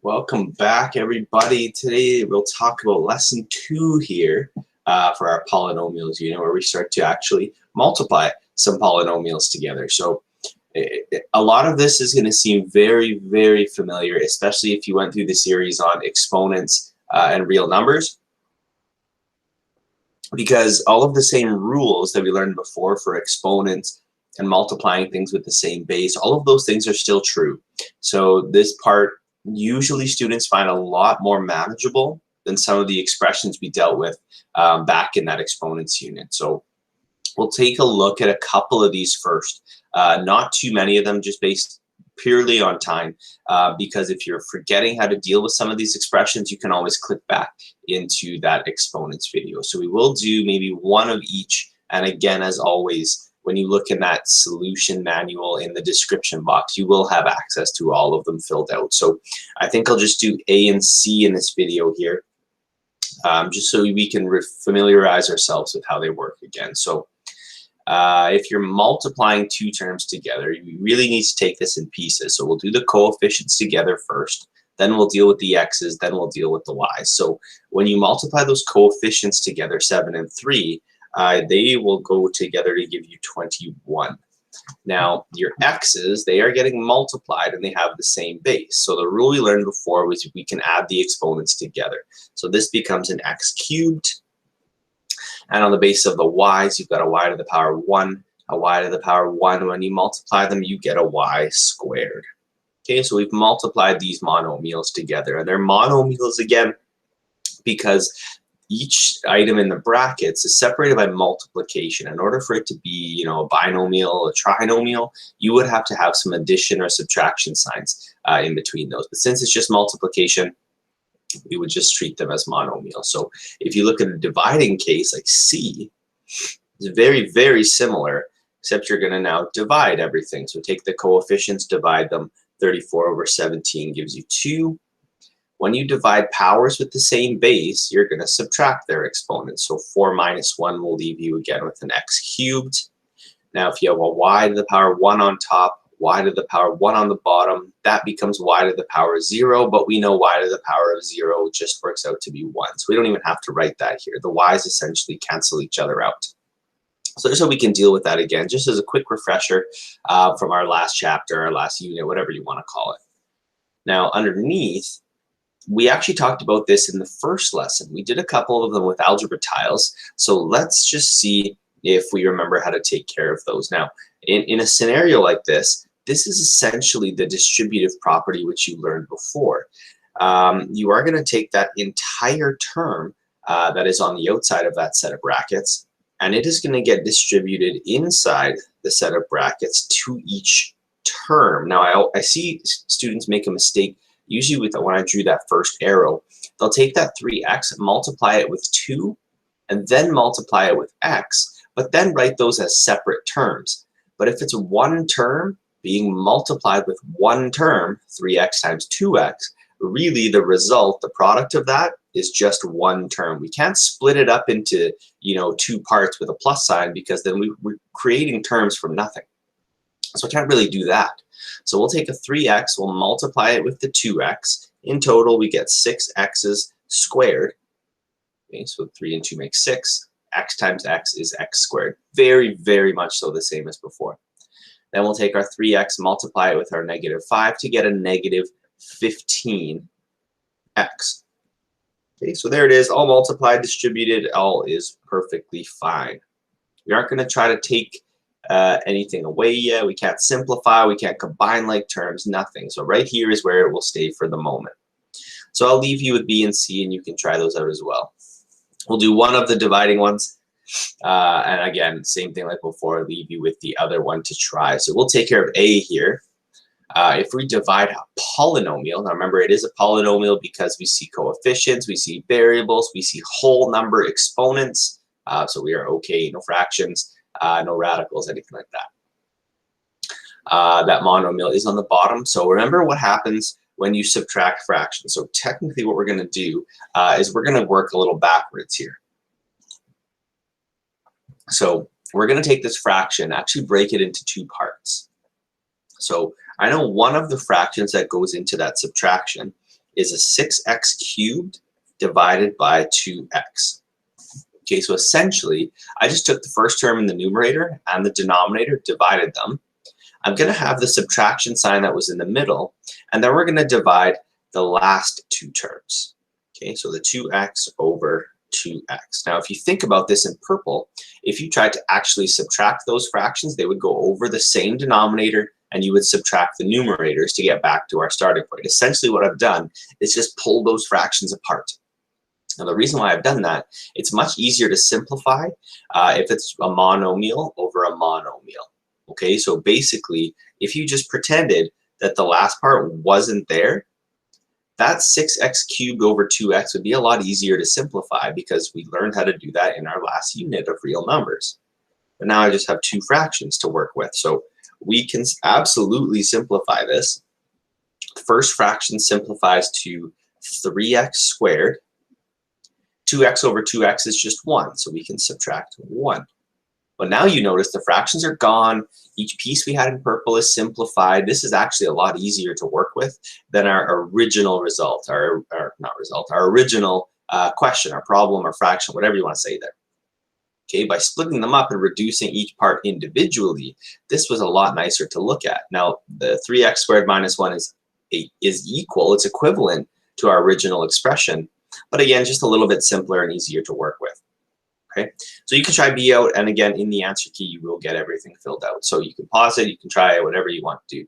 Welcome back, everybody. Today we'll talk about lesson 2 here for our polynomials unit, where we start to actually multiply some polynomials together. So a lot of this is going to seem very, very familiar, especially if you went through the series on exponents and real numbers, because all of the same rules that we learned before for exponents and multiplying things with the same base, all of those things are still true. So this part, usually students find a lot more manageable than some of the expressions we dealt with back in that exponents unit. So we'll take a look at a couple of these first. Not too many of them, just based purely on time, because if you're forgetting how to deal with some of these expressions, you can always click back into that exponents video. So we will do maybe one of each, and again, as always, when you look in that solution manual in the description box, you will have access to all of them filled out. So I think I'll just do A and C in this video here, just so we can familiarize ourselves with how they work again. So if you're multiplying two terms together, you really need to take this in pieces. So we'll do the coefficients together first, then we'll deal with the x's, then we'll deal with the y's. So when you multiply those coefficients together, 7 and 3, they will go together to give you 21. Now, your x's, they are getting multiplied and they have the same base. So the rule we learned before was we can add the exponents together. So this becomes an x cubed. And on the base of the y's, you've got a y to the power 1, a y to the power 1. When you multiply them, you get a y squared. Okay, so we've multiplied these monomials together. And they're monomials again because each item in the brackets is separated by multiplication. In order for it to be, a binomial, a trinomial, you would have to have some addition or subtraction signs in between those. But since it's just multiplication, we would just treat them as monomials. So if you look at a dividing case like C, it's very, very similar, except you're going to now divide everything. So take the coefficients, divide them. 34 over 17 gives you 2. When you divide powers with the same base, you're going to subtract their exponents. So 4 minus 1 will leave you again with an x cubed. Now, if you have a y to the power 1 on top, y to the power 1 on the bottom, that becomes y to the power 0, but we know y to the power of 0 just works out to be 1. So we don't even have to write that here. The y's essentially cancel each other out. So just so we can deal with that again, just as a quick refresher from our last chapter, our last unit, whatever you want to call it. Now, underneath, we actually talked about this in the first lesson. We did a couple of them with algebra tiles. So let's just see if we remember how to take care of those. Now, in a scenario like this is essentially the distributive property which you learned before. You are going to take that entire term that is on the outside of that set of brackets, and it is going to get distributed inside the set of brackets to each term. Now, I see students make a mistake. Usually when I drew that first arrow, they'll take that 3x, multiply it with 2, and then multiply it with x, but then write those as separate terms. But if it's one term being multiplied with one term, 3x times 2x, really the result, the product of that, is just one term. We can't split it up into, two parts with a plus sign, because then we're creating terms from nothing. So I can't really do that. So we'll take a 3x, we'll multiply it with the 2x. In total, we get 6x's squared. Okay, so 3 and 2 make 6. X times x is x squared. Very, very much so the same as before. Then we'll take our 3x, multiply it with our -5 to get a -15x. Okay, so there it is, all multiplied, distributed, all is perfectly fine. We aren't going to try to take anything away yet. We can't simplify, we can't combine like terms, nothing. So right here is where it will stay for the moment. So I'll leave you with B and C, and you can try those out as well. We'll do one of the dividing ones, and again, same thing like before, leave you with the other one to try. So we'll take care of A here. If we divide a polynomial, now remember it is a polynomial because we see coefficients, we see variables, we see whole number exponents, so we are okay, no fractions. No radicals, anything like that. That monomial is on the bottom. So remember what happens when you subtract fractions. So technically what we're going to do is we're going to work a little backwards here. So we're going to take this fraction, actually break it into two parts. So I know one of the fractions that goes into that subtraction is a 6x cubed divided by 2x. Okay, so essentially, I just took the first term in the numerator and the denominator, divided them. I'm going to have the subtraction sign that was in the middle, and then we're going to divide the last two terms. Okay, so the 2x over 2x. Now, if you think about this in purple, if you tried to actually subtract those fractions, they would go over the same denominator, and you would subtract the numerators to get back to our starting point. Essentially, what I've done is just pull those fractions apart. Now, the reason why I've done that, it's much easier to simplify if it's a monomial over a monomial. Okay, so basically, if you just pretended that the last part wasn't there, that 6x cubed over 2x would be a lot easier to simplify because we learned how to do that in our last unit of real numbers. But now I just have two fractions to work with. So we can absolutely simplify this. The first fraction simplifies to 3x squared. 2x over 2x is just 1, so we can subtract 1. But now you notice the fractions are gone. Each piece we had in purple is simplified. This is actually a lot easier to work with than our original result, our original question, our problem, our fraction, whatever you want to say there. Okay, by splitting them up and reducing each part individually, this was a lot nicer to look at. Now, the 3x squared minus 1 is equal, it's equivalent to our original expression, but again, just a little bit simpler and easier to work with. Okay, so you can try B out, and again, in the answer key, you will get everything filled out. So you can pause it, you can try it, whatever you want to do,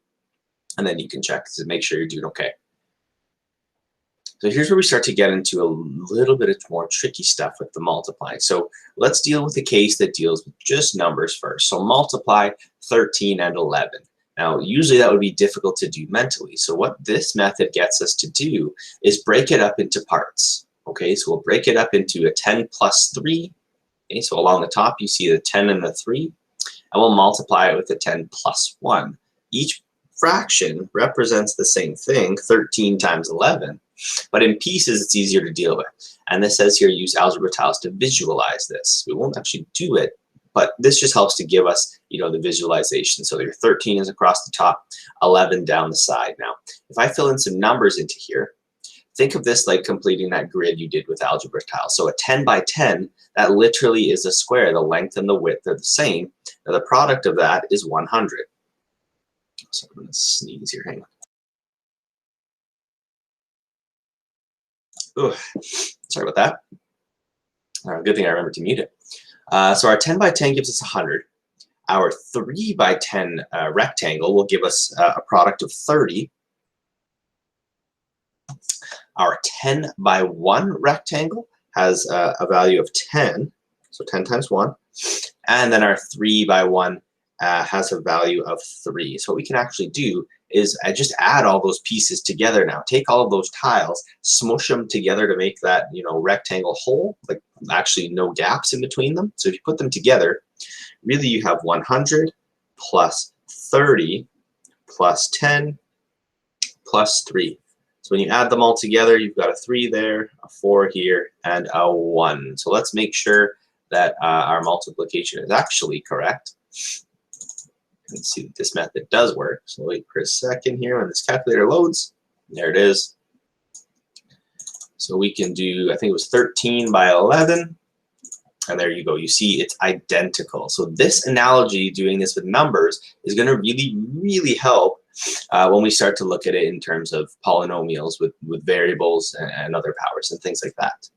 and then you can check to make sure you're doing okay. So here's where we start to get into a little bit of more tricky stuff with the multiplying. So let's deal with a case that deals with just numbers first. So multiply 13 and 11. Now, usually that would be difficult to do mentally. So what this method gets us to do is break it up into parts. Okay, so we'll break it up into a 10 plus 3. Okay, so along the top, you see the 10 and the 3, and we'll multiply it with the 10 plus 1. Each fraction represents the same thing, 13 times 11, but in pieces, it's easier to deal with. And this says here, use algebra tiles to visualize this. We won't actually do it, but this just helps to give us, the visualization. So your 13 is across the top, 11 down the side. Now, if I fill in some numbers into here, think of this like completing that grid you did with algebra tiles. So a 10 by 10, that literally is a square. The length and the width are the same. Now the product of that is 100. So I'm going to sneeze here. Hang on. Ooh, sorry about that. Good thing I remembered to mute it. So our 10 by 10 gives us 100. Our 3 by 10 rectangle will give us a product of 30. Our 10 by 1 rectangle has a value of 10, so 10 times 1. And then our 3 by 1 has a value of 3. So what we can actually do is just add all those pieces together now. Take all of those tiles, smush them together to make that rectangle whole, like actually no gaps in between them. So if you put them together, really you have 100 plus 30 plus 10 plus 3. So when you add them all together, you've got a 3 there, a 4 here, and a 1. So let's make sure that our multiplication is actually correct. And see that this method does work. So wait for a second here when this calculator loads. There it is. So we can do, I think it was 13 by 11. And there you go. You see it's identical. So this analogy, doing this with numbers, is going to really, really help when we start to look at it in terms of polynomials with variables and other powers and things like that.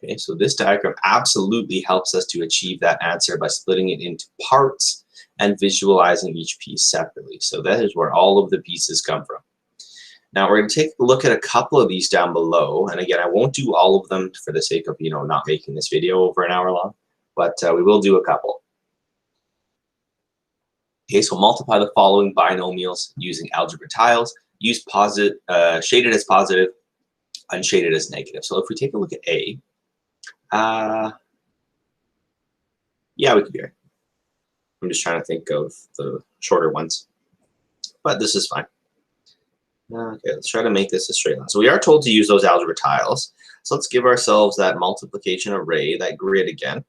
Okay, so this diagram absolutely helps us to achieve that answer by splitting it into parts and visualizing each piece separately. So that is where all of the pieces come from. Now we're going to take a look at a couple of these down below. And again, I won't do all of them for the sake of not making this video over an hour long, but we will do a couple. Okay, so multiply the following binomials using algebra tiles. Use shaded as positive, unshaded as negative. So if we take a look at A, yeah, we could do it. I'm just trying to think of the shorter ones, but this is fine. Okay, let's try to make this a straight line. So we are told to use those algebra tiles. So let's give ourselves that multiplication array, that grid again.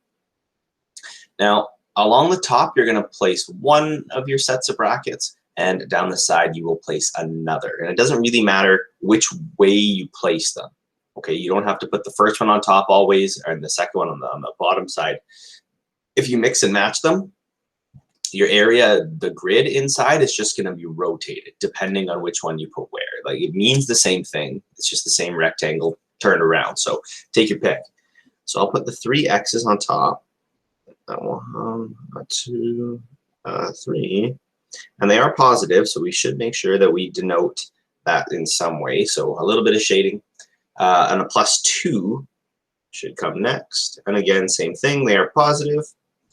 Now, along the top, you're going to place one of your sets of brackets, and down the side you will place another. And it doesn't really matter which way you place them. Okay, you don't have to put the first one on top always, and the second one on the bottom side. If you mix and match them, your area, the grid inside is just going to be rotated depending on which one you put where. Like, it means the same thing. It's just the same rectangle turned around. So take your pick. So I'll put the 3 x's on top. 1, 2, 3. And they are positive, so we should make sure that we denote that in some way. So a little bit of shading. And a +2 should come next. And again, same thing. They are positive.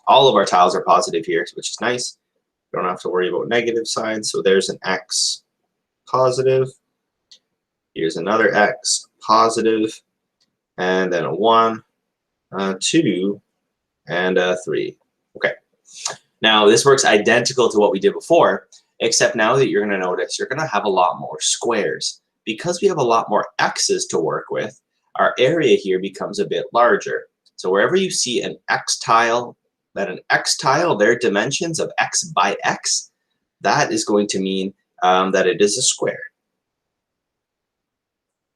All of our tiles are positive here, which is nice. You don't have to worry about negative signs. So there's an x positive. Here's another x positive. And then a 1, 2, and a 3. Okay. Now, this works identical to what we did before, except now that you're going to notice, you're going to have a lot more squares. Because we have a lot more x's to work with, our area here becomes a bit larger. So wherever you see an x tile, their dimensions of x by x, that is going to mean that it is a square.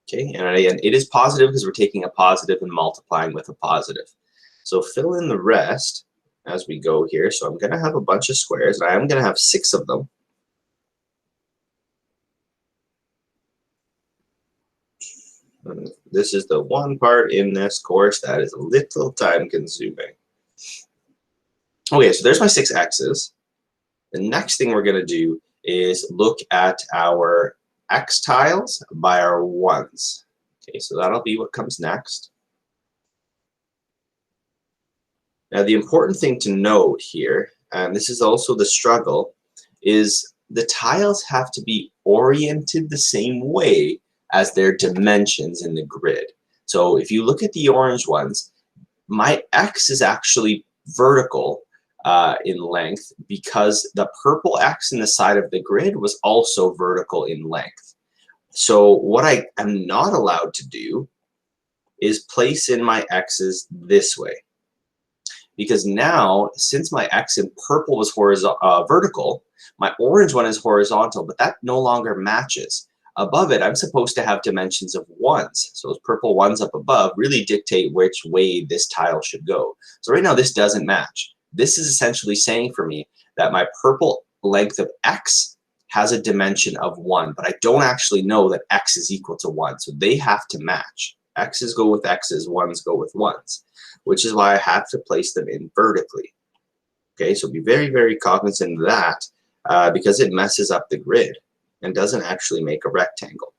Okay, and again, it is positive because we're taking a positive and multiplying with a positive. So fill in the rest as we go here. So I'm going to have a bunch of squares, and I'm going to have 6 of them. And this is the one part in this course that is a little time consuming. Okay, so there's my 6 x's. The next thing we're going to do is look at our x tiles by our 1s. Okay, so that'll be what comes next. Now, the important thing to note here, and this is also the struggle, is the tiles have to be oriented the same way as their dimensions in the grid. So if you look at the orange ones, my x is actually vertical in length because the purple x in the side of the grid was also vertical in length. So what I am not allowed to do is place in my x's this way. Because now, since my x in purple was vertical, my orange one is horizontal, but that no longer matches. Above it, I'm supposed to have dimensions of 1s. So those purple 1s up above really dictate which way this tile should go. So right now, this doesn't match. This is essentially saying for me that my purple length of x has a dimension of 1, but I don't actually know that x is equal to 1. So they have to match. X's go with x's, 1s go with 1s, which is why I have to place them in vertically. Okay, so be very, very cognizant of that because it messes up the grid and doesn't actually make a rectangle.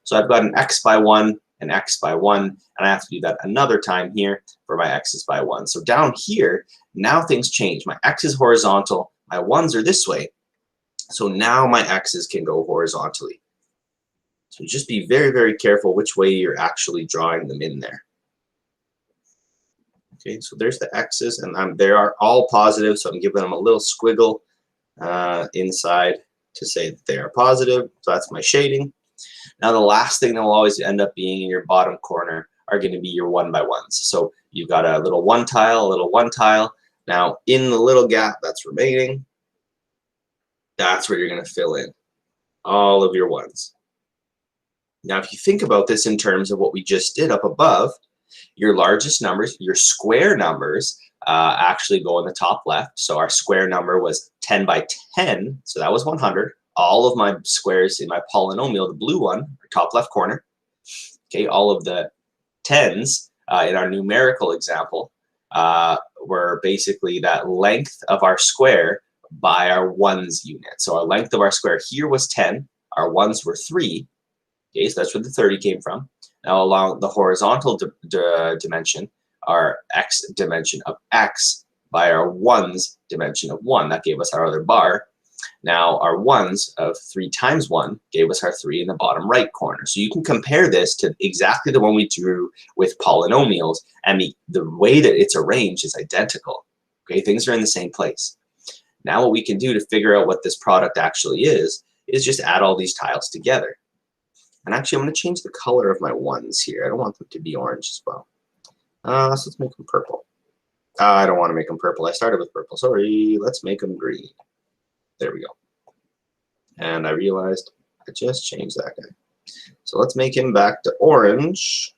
So I've got an x by 1, an x by 1, and I have to do that another time here for my x's by 1. So down here, now things change. My x is horizontal, my 1s are this way. So now my x's can go horizontally. So just be very, very careful which way you're actually drawing them in there. Okay, so there's the x's, and they are all positive, so I'm giving them a little squiggle inside to say that they are positive. So that's my shading. Now the last thing that will always end up being in your bottom corner are going to be your 1 by 1s. So you've got a little 1 tile, a little 1 tile. Now in the little gap that's remaining, that's where you're going to fill in all of your 1s. Now if you think about this in terms of what we just did up above, your largest numbers, your square numbers, actually go in the top left. So our square number was 10 by 10, so that was 100. All of my squares in my polynomial, the blue one, top left corner. Okay, all of the 10s in our numerical example were basically that length of our square by our 1s unit. So our length of our square here was 10, our 1s were 3. Okay, so that's where the 30 came from. Now along the horizontal dimension, our x dimension of x by our 1s dimension of 1. That gave us our other bar. Now our 1s of 3 times 1 gave us our 3 in the bottom right corner. So you can compare this to exactly the one we drew with polynomials, and the way that it's arranged is identical. Okay, things are in the same place. Now what we can do to figure out what this product actually is just add all these tiles together. And actually, I'm going to change the color of my 1s here. I don't want them to be orange as well. So let's make them purple. I don't want to make them purple. I started with purple. Sorry. Let's make them green. There we go. And I realized I just changed that guy. So let's make him back to orange.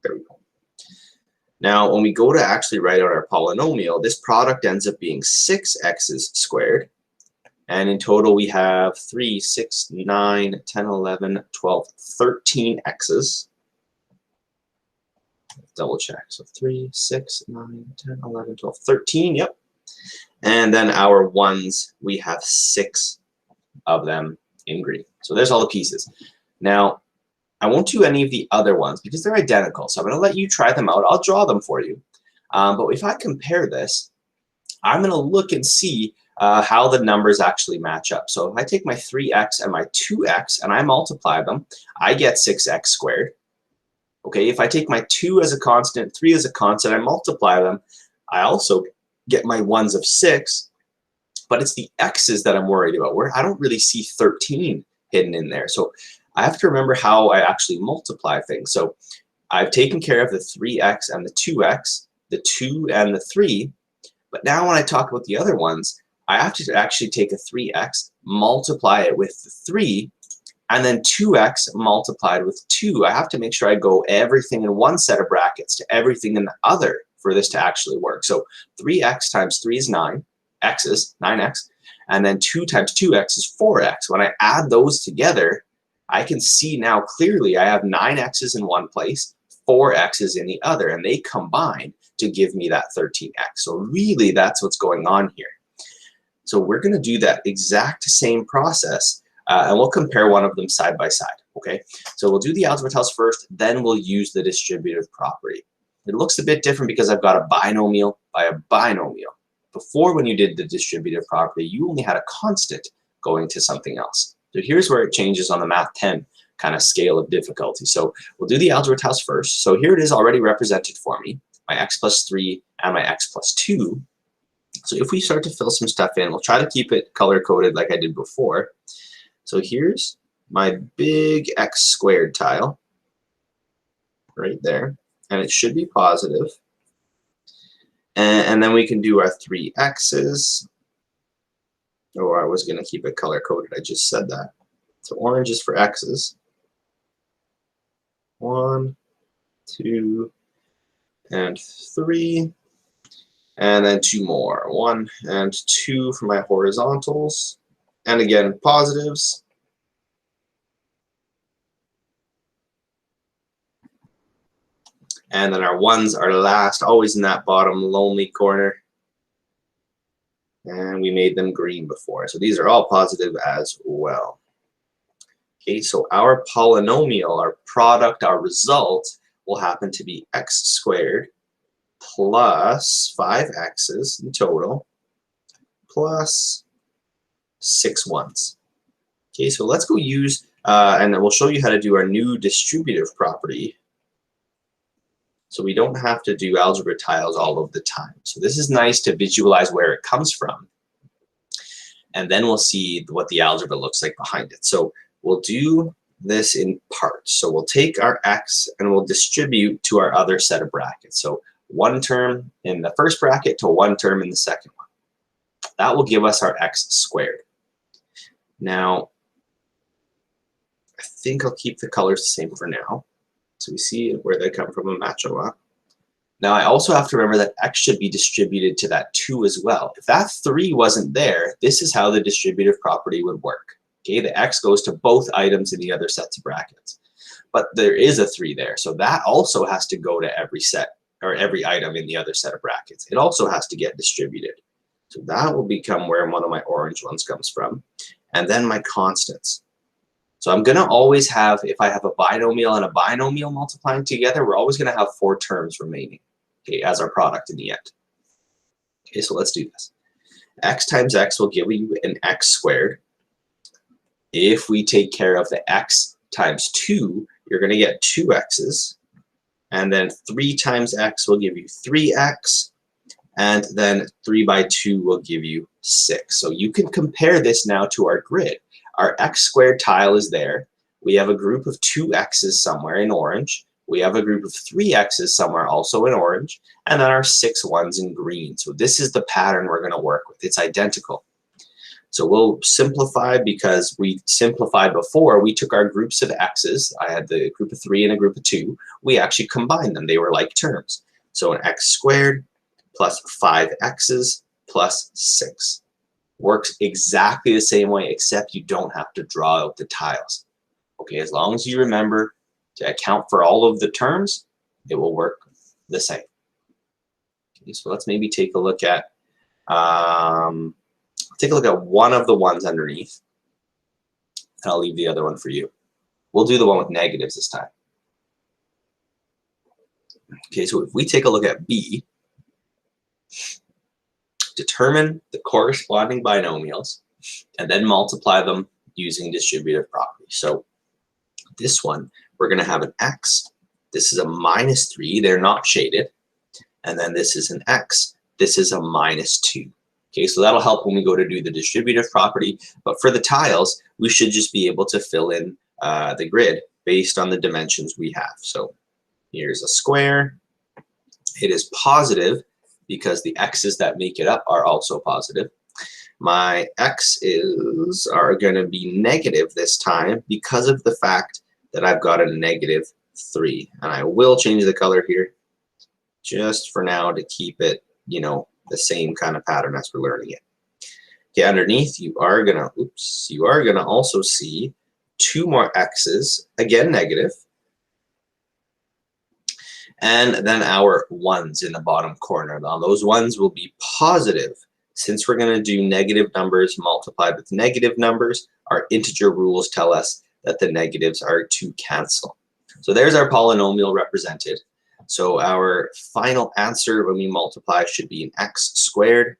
There we go. Now, when we go to actually write out our polynomial, this product ends up being 6x's squared. And in total, we have 3, 6, 9, 10, 11, 12, 13 x's. Double check. So 3, 6, 9, 10, 11, 12, 13. Yep. And then our ones, we have 6 of them in green. So there's all the pieces. Now, I won't do any of the other ones because they're identical. So I'm going to let you try them out. I'll draw them for you. But if I compare this, I'm going to look and see how the numbers actually match up. So if I take my 3x and my 2x and I multiply them, I get 6x squared. Okay, if I take my 2 as a constant, 3 as a constant, I multiply them, I also get my ones of 6, but it's the x's that I'm worried about, where I don't really see 13 hidden in there. So I have to remember how I actually multiply things. So I've taken care of the 3x and the 2x, the 2 and the 3, but now when I talk about the other ones, I have to actually take a 3x, multiply it with the 3, and then 2x multiplied with 2. I have to make sure I go everything in one set of brackets to everything in the other for this to actually work. So 3x times 3 is 9, x is 9x, and then 2 times 2x is 4x. When I add those together, I can see now clearly I have 9x's in one place, 4x's in the other, and they combine to give me that 13x. So really, that's what's going on here. So we're going to do that exact same process, and we'll compare one of them side by side, okay? So we'll do the algebra test first, then we'll use the distributive property. It looks a bit different because I've got a binomial by a binomial. Before, when you did the distributive property, you only had a constant going to something else. So here's where it changes on the Math 10 kind of scale of difficulty. So we'll do the algebra test first. So here it is already represented for me, my x plus 3 and my x plus 2. So if we start to fill some stuff in, we'll try to keep it color-coded like I did before. So here's my big x squared tile right there, and it should be positive. And then we can do our 3x's. Oh, I was going to keep it color-coded. I just said that. So orange is for x's. 1, 2, and 3. And then 2 more. 1 and 2 for my horizontals. And again, positives. And then our ones are last, always in that bottom lonely corner. And we made them green before. So these are all positive as well. Okay, so our polynomial, our product, our result will happen to be x squared plus 5x's in total plus 6 ones. Okay, so let's go use, and then we'll show you how to do our new distributive property. So we don't have to do algebra tiles all of the time. So this is nice to visualize where it comes from. And then we'll see what the algebra looks like behind it. So we'll do this in parts. So we'll take our x and we'll distribute to our other set of brackets. So one term in the first bracket to one term in the second one. That will give us our x squared. Now, I think I'll keep the colors the same for now. So we see where they come from and match them up. Now I also have to remember that x should be distributed to that 2 as well. If that 3 wasn't there, this is how the distributive property would work. Okay, the x goes to both items in the other sets of brackets. But there is a 3 there, so that also has to go to every set or every item in the other set of brackets. It also has to get distributed. So that will become where one of my orange ones comes from. And then my constants. So I'm going to always have, if I have a binomial and a binomial multiplying together, we're always going to have 4 terms remaining, okay, as our product in the end. Okay, so let's do this. X times x will give you an x squared. If we take care of the x times 2, you're going to get 2x's. And then 3 times x will give you 3x. And then 3 by 2 will give you 6. So you can compare this now to our grid. Our x squared tile is there. We have a group of 2x's somewhere in orange. We have a group of 3x's somewhere also in orange. And then our 6 ones in green. So this is the pattern we're going to work with. It's identical. So we'll simplify because we simplified before. We took our groups of x's. I had the group of 3 and a group of 2. We actually combined them. They were like terms. So an x squared plus 5x's plus 6 works exactly the same way, except you don't have to draw out the tiles. Okay, as long as you remember to account for all of the terms, it will work the same. Okay, so let's maybe take a look at one of the ones underneath, and I'll leave the other one for you. We'll do the one with negatives this time. Okay, so if we take a look at B, determine the corresponding binomials and then multiply them using distributive property. So this one, we're going to have an x. This is a -3. They're not shaded. And then this is an x. This is a -2. Okay, so that'll help when we go to do the distributive property. But for the tiles, we should just be able to fill in the grid based on the dimensions we have. So here's a square. It is positive because the x's that make it up are also positive. My x's are going to be negative this time because of the fact that I've got a -3. And I will change the color here just for now to keep it, you know, the same kind of pattern as we're learning it. Okay, underneath you are gonna, also see 2 more x's, again negative, and then our 1's in the bottom corner. Now those 1's will be positive. Since we're gonna do negative numbers multiplied with negative numbers, our integer rules tell us that the negatives are to cancel. So there's our polynomial represented. So our final answer when we multiply should be an x squared.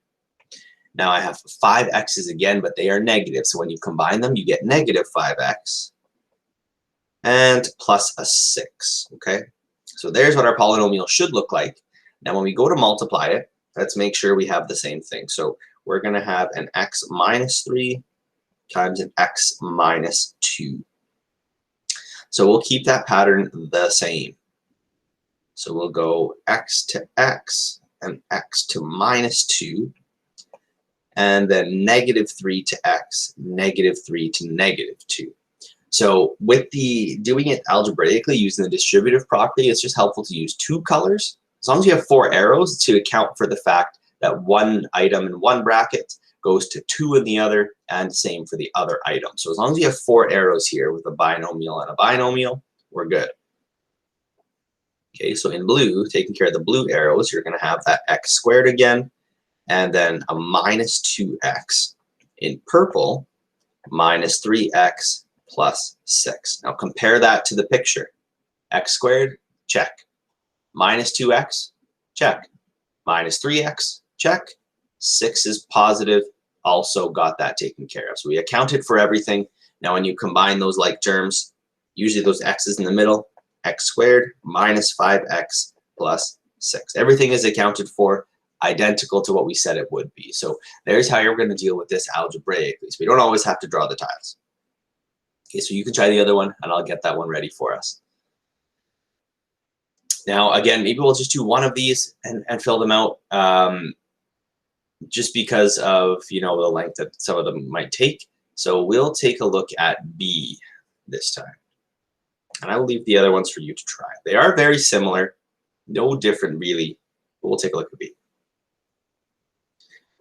Now I have 5 x's again, but they are negative. So when you combine them, you get -5x and plus a 6, okay? So there's what our polynomial should look like. Now when we go to multiply it, let's make sure we have the same thing. So we're going to have an x -3 times an x -2. So we'll keep that pattern the same. So we'll go x to x and x to -2, and then -3 to x, -3 to -2. So with doing it algebraically using the distributive property, it's just helpful to use 2 colors. As long as you have 4 arrows to account for the fact that one item in one bracket goes to 2 in the other, and same for the other item. So as long as you have 4 arrows here with a binomial and a binomial, we're good. Okay, so in blue, taking care of the blue arrows, you're going to have that x squared again, and then a -2x. In purple, -3x plus 6. Now compare that to the picture. X squared, check. -2x, check. -3x, check. 6 is positive, also got that taken care of. So we accounted for everything. Now when you combine those like terms, usually those x's in the middle, x squared -5x plus 6. Everything is accounted for, identical to what we said it would be. So there's how you're going to deal with this algebraically. So we don't always have to draw the tiles. Okay, so you can try the other one, and I'll get that one ready for us. Now, again, maybe we'll just do one of these and fill them out, just because of, you know, the length that some of them might take. So we'll take a look at B this time. And I'll leave the other ones for you to try. They are very similar, no different really, but we'll take a look at B.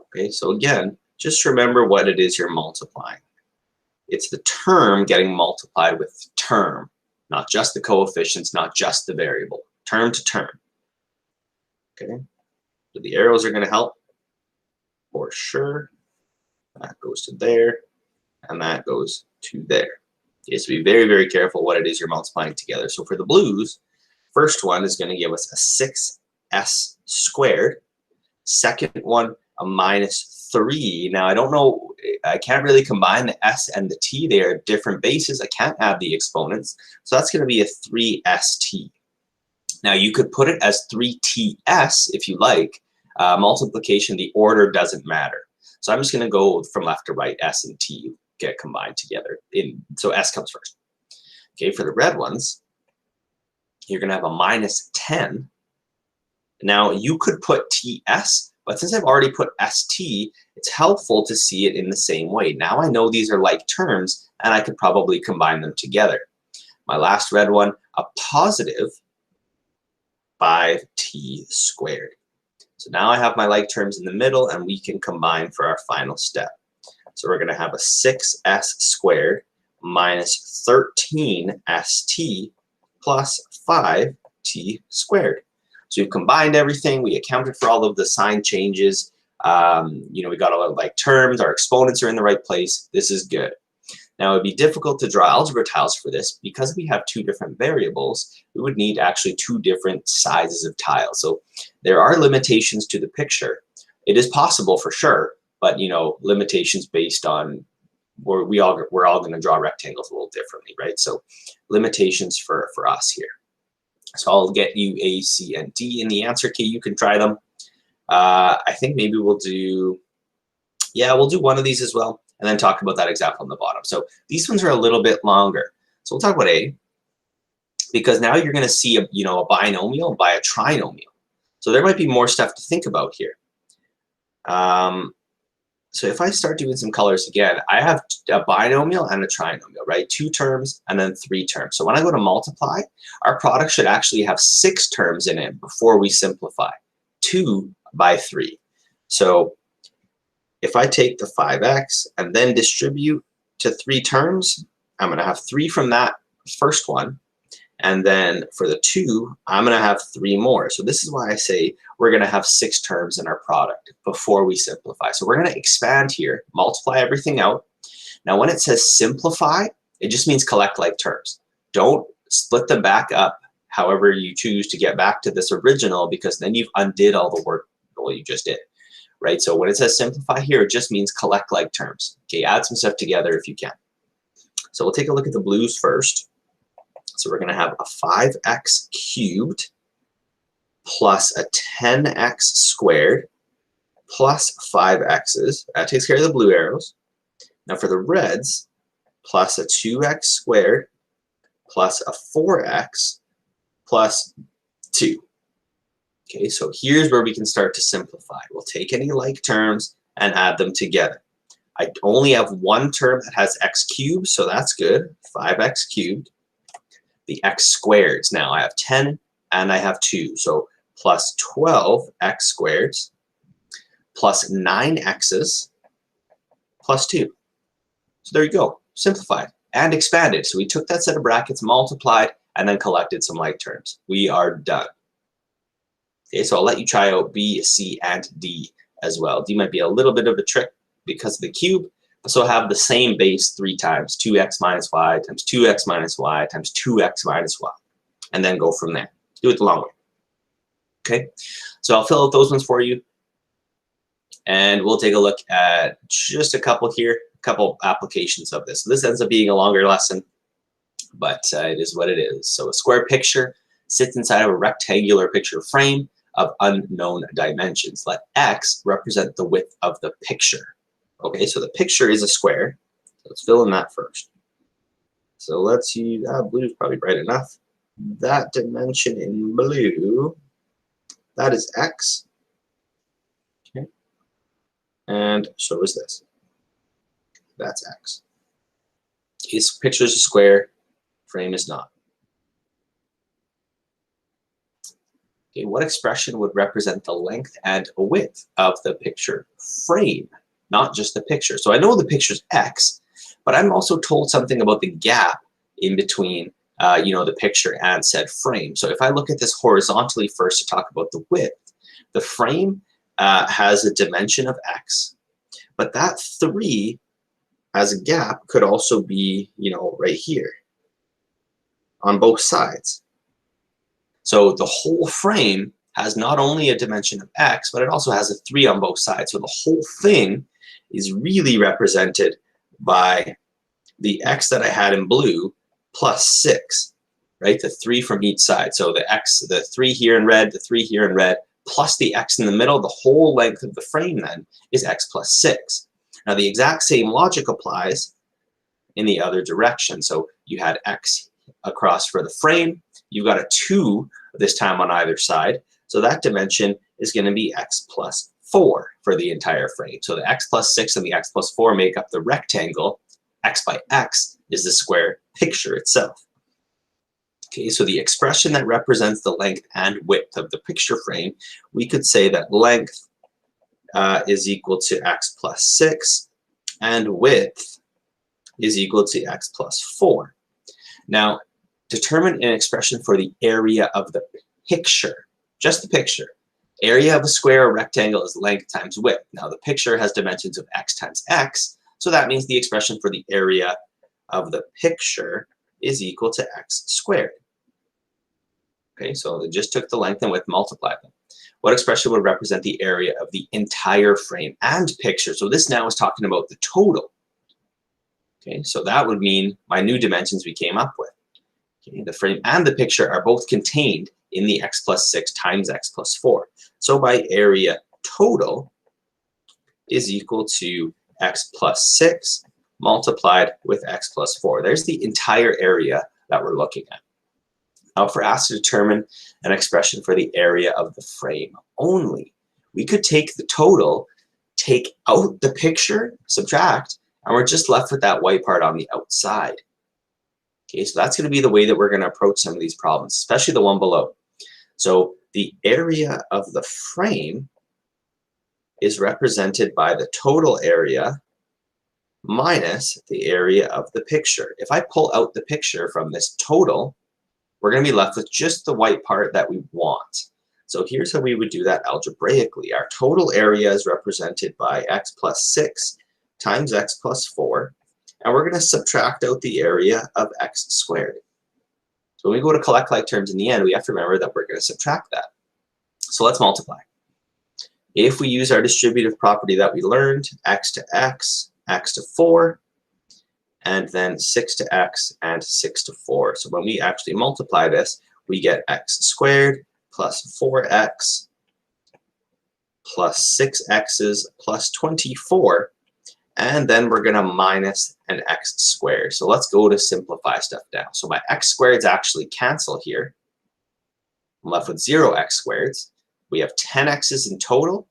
Okay, so again, just remember what it is you're multiplying. It's the term getting multiplied with the term, not just the coefficients, not just the variable, term to term. Okay, so the arrows are going to help for sure. That goes to there, and that goes to there. Okay, so be very, very careful what it is you're multiplying together. So for the blues, first one is going to give us a 6s squared. Second one, a -3. Now, I don't know, I can't really combine the s and the t. They are different bases. I can't add the exponents. So that's going to be a 3st. Now, you could put it as 3ts if you like. Multiplication, the order doesn't matter. So I'm just going to go from left to right, s and t get combined together. So s comes first. Okay, for the red ones, you're going to have a -10. Now, you could put ts, But since I've already put st, it's helpful to see it in the same way. Now I know these are like terms, and I could probably combine them together. My last red one, a positive 5t squared. So now I have my like terms in the middle, and we can combine for our final step. So we're going to have a 6s squared minus 13st plus 5t squared. So we've combined everything. We accounted for all of the sign changes. We got all of like terms. Our exponents are in the right place. This is good. Now, it would be difficult to draw algebra tiles for this because we have two different variables. We would need actually two different sizes of tiles. So there are limitations to the picture. It is possible for sure, but limitations based on we're all going to draw rectangles a little differently, right? So limitations for us here. So I'll get you A, C, and D in the answer key. You can try them. I think maybe we'll do one of these as well, and then talk about that example on the bottom. So these ones are a little bit longer. So we'll talk about A, because now you're going to see a binomial by a trinomial. So there might be more stuff to think about here. So if I start doing some colors again, I have a binomial and a trinomial, right? 2 terms and then 3 terms. So when I go to multiply, our product should actually have 6 terms in it before we simplify, 2 by 3. So if I take the 5x and then distribute to 3 terms, I'm going to have 3 from that first one. And then for the 2, I'm going to have 3 more. So this is why I say we're going to have 6 terms in our product before we simplify. So we're going to expand here, multiply everything out. Now when it says simplify, it just means collect like terms. Don't split them back up however you choose to get back to this original, because then you've undid all the work you just did, right? So when it says simplify here, it just means collect like terms. Okay, add some stuff together if you can. So we'll take a look at the blues first. So we're going to have a 5x cubed plus a 10x squared plus 5x's. That takes care of the blue arrows. Now for the reds, plus a 2x squared plus a 4x plus 2. Okay, so here's where we can start to simplify. We'll take any like terms and add them together. I only have one term that has x cubed, so that's good, 5x cubed. The x squareds, now I have 10 and I have 2, so plus 12x squareds plus 9x's plus 2. So there you go, simplified and expanded. So we took that set of brackets, multiplied, and then collected some like terms. We are done. Okay, so I'll let you try out B, C, and D as well. D might be a little bit of a trick because of the cube. So have the same base 3 times, 2x minus y times 2x minus y times 2x minus y, and then go from there. Do it the long way. Okay, so I'll fill out those ones for you, and we'll take a look at just a couple here, a couple applications of this. So this ends up being a longer lesson, but it is what it is. So a square picture sits inside of a rectangular picture frame of unknown dimensions. Let x represent the width of the picture. Okay, so the picture is a square. Let's fill in that first. So let's see, blue is probably bright enough. That dimension in blue, that is x. Okay, and so is this. That's x. This picture is a square, frame is not. Okay, what expression would represent the length and width of the picture frame? Not just the picture. So I know the picture's x, but I'm also told something about the gap in between the picture and said frame. So if I look at this horizontally first to talk about the width, the frame has a dimension of x, but that 3 as a gap could also be, right here on both sides. So the whole frame has not only a dimension of x, but it also has a 3 on both sides. So the whole thing is really represented by the x that I had in blue plus 6, right? The 3 from each side. So the 3 here in red, the 3 here in red, plus the x in the middle, the whole length of the frame then is x plus 6. Now the exact same logic applies in the other direction. So you had x across for the frame, you've got a 2 this time on either side. So that dimension is going to be x plus 4 for the entire frame. So the x plus 6 and the x plus 4 make up the rectangle. X by x is the square picture itself. Okay, so the expression that represents the length and width of the picture frame, we could say that length is equal to x plus 6 and width is equal to x plus 4. Now, determine an expression for the area of the picture, just the picture. Area of a square or rectangle is length times width. Now, the picture has dimensions of x times x, so that means the expression for the area of the picture is equal to x squared. Okay, so they just took the length and width, multiplied them. What expression would represent the area of the entire frame and picture? So this now is talking about the total. Okay, so that would mean my new dimensions we came up with. Okay, the frame and the picture are both contained in the x plus 6 times x plus 4. So my area total is equal to x plus 6 multiplied with x plus 4. There's the entire area that we're looking at. Now, if we're asked to determine an expression for the area of the frame only, we could take the total, take out the picture, subtract, and we're just left with that white part on the outside. Okay, so that's going to be the way that we're going to approach some of these problems, especially the one below. So the area of the frame is represented by the total area minus the area of the picture. If I pull out the picture from this total, we're going to be left with just the white part that we want. So here's how we would do that algebraically. Our total area is represented by x plus 6 times x plus 4, and we're going to subtract out the area of x squared. So when we go to collect like terms in the end, we have to remember that we're going to subtract that. So let's multiply. If we use our distributive property that we learned, x to x to 4, and then 6 to x and 6 to 4. So when we actually multiply this, we get x squared plus 4x plus 6x's plus 24, and then we're going to minus an x squared. So let's go to simplify stuff down. So my x squareds actually cancel here. I'm left with 0 x squareds. We have 10 x's in total,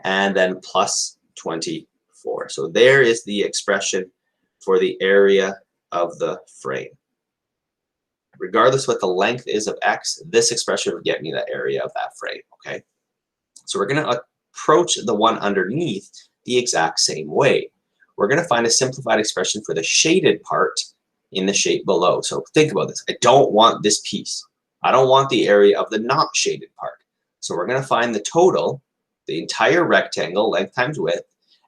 and then plus 24. So there is the expression for the area of the frame. Regardless what the length is of x, this expression would get me the area of that frame, okay? So we're going to approach the one underneath the exact same way. We're going to find a simplified expression for the shaded part in the shape below. So think about this. I don't want this piece. I don't want the area of the not shaded part. So we're going to find the total, the entire rectangle, length times width,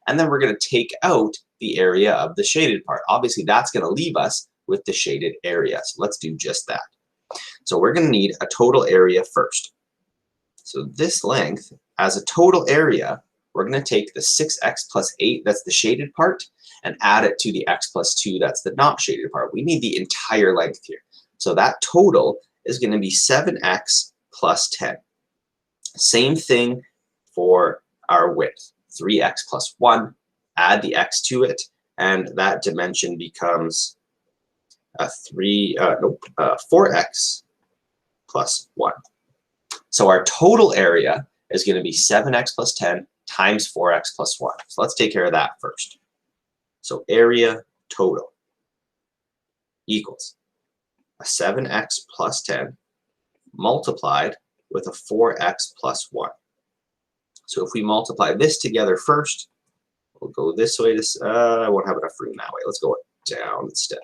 and then we're going to take out the area of the shaded part. Obviously, that's going to leave us with the shaded area. So let's do just that. So we're going to need a total area first. So this length, as a total area, we're going to take the 6x plus 8, that's the shaded part, and add it to the x plus 2, that's the not shaded part. We need the entire length here. So that total is going to be 7x plus 10. Same thing for our width. 3x plus 1, add the x to it, and that dimension becomes 4x plus 1. So our total area is going to be 7x plus 10 times 4x plus 1. So let's take care of that first. So area total equals a 7x plus 10 multiplied with a 4x plus 1. So if we multiply this together first, we'll go this way. I won't have enough room that way. Let's go down instead.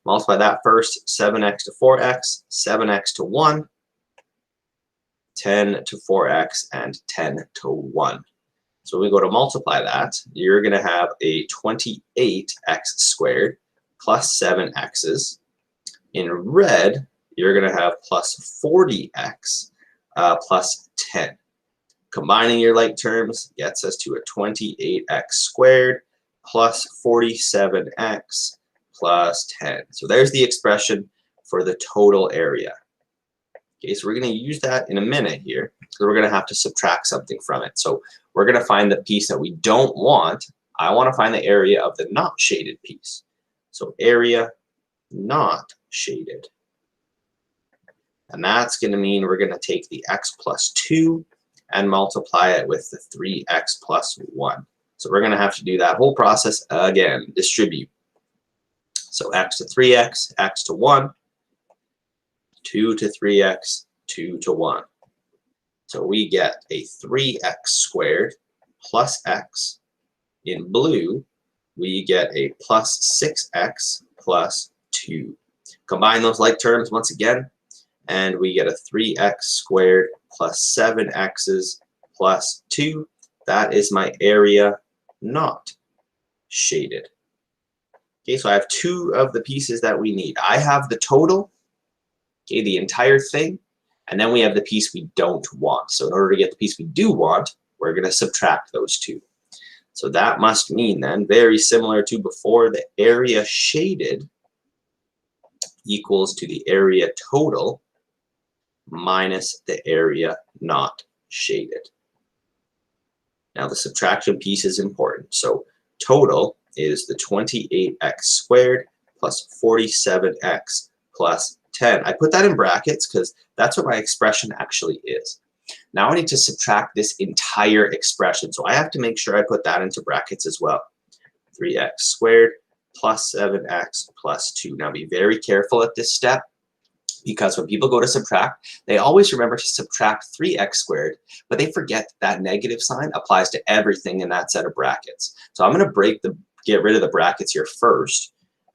Multiply that first, 7x to 4x, 7x to 1, 10 to 4x, and 10 to 1. So when we go to multiply that, you're going to have a 28x squared plus 7x's. In red, you're going to have plus 40x plus 10. Combining your like terms gets us to a 28x squared plus 47x plus 10. So there's the expression for the total area. Okay, so we're going to use that in a minute here. So we're going to have to subtract something from it. So we're going to find the piece that we don't want. I want to find the area of the not shaded piece. So area not shaded. And that's going to mean we're going to take the x plus 2 and multiply it with the 3x plus 1. So we're going to have to do that whole process again. Distribute. So x to 3x, x to 1, 2 to 3x, 2 to 1. So we get a 3x squared plus x. In blue, we get a plus 6x plus 2. Combine those like terms once again, and we get a 3x squared plus 7x's plus 2. That is my area not shaded. Okay, so I have two of the pieces that we need. I have the total, okay, the entire thing, and then we have the piece we don't want. So in order to get the piece we do want, we're going to subtract those two. So that must mean then, very similar to before, the area shaded equals to the area total minus the area not shaded. Now the subtraction piece is important. So total is the 28x squared plus 47x plus 10. I put that in brackets because that's what my expression actually is. Now I need to subtract this entire expression. So I have to make sure I put that into brackets as well. 3x squared plus 7x plus 2. Now be very careful at this step, because when people go to subtract, they always remember to subtract 3x squared, but they forget that negative sign applies to everything in that set of brackets. So I'm going to get rid of the brackets here first.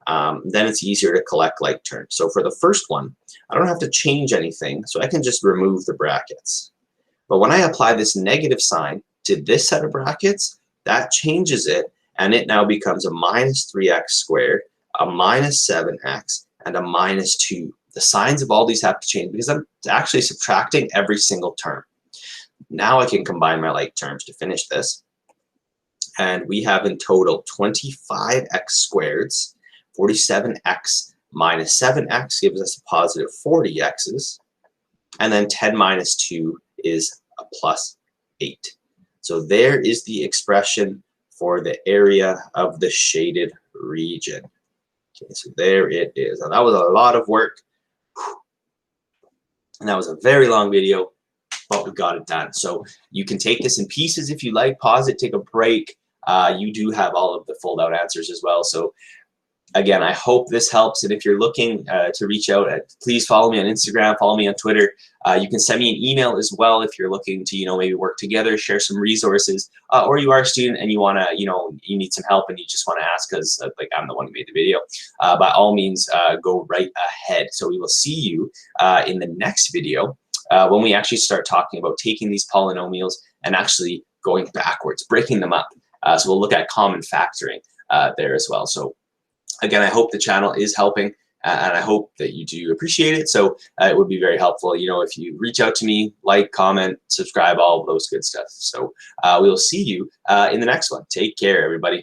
Then it's easier to collect like terms. So for the first one, I don't have to change anything, so I can just remove the brackets. But when I apply this negative sign to this set of brackets, that changes it, and it now becomes a minus 3x squared, a minus 7x, and a minus 2. The signs of all these have to change because I'm actually subtracting every single term. Now I can combine my like terms to finish this. And we have in total 25x squareds, 47x minus 7x gives us a positive 40x's, and then 10 minus 2 is a plus 8. So there is the expression for the area of the shaded region. Okay, so there it is. Now that was a lot of work. And that was a very long video, but we got it done. So you can take this in pieces if you like, pause it, take a break. You do have all of the fold out answers as well. So again, I hope this helps. And if you're looking to reach out, please follow me on Instagram, follow me on Twitter. You can send me an email as well if you're looking to, maybe work together, share some resources, or you are a student and you want to, you need some help and you just want to ask because like I'm the one who made the video. By all means, go right ahead. So we will see you in the next video when we actually start talking about taking these polynomials and actually going backwards, breaking them up. So we'll look at common factoring there as well. So again, I hope the channel is helping, and I hope that you do appreciate it. So it would be very helpful, if you reach out to me, like, comment, subscribe, all of those good stuff. So we will see you in the next one. Take care, everybody.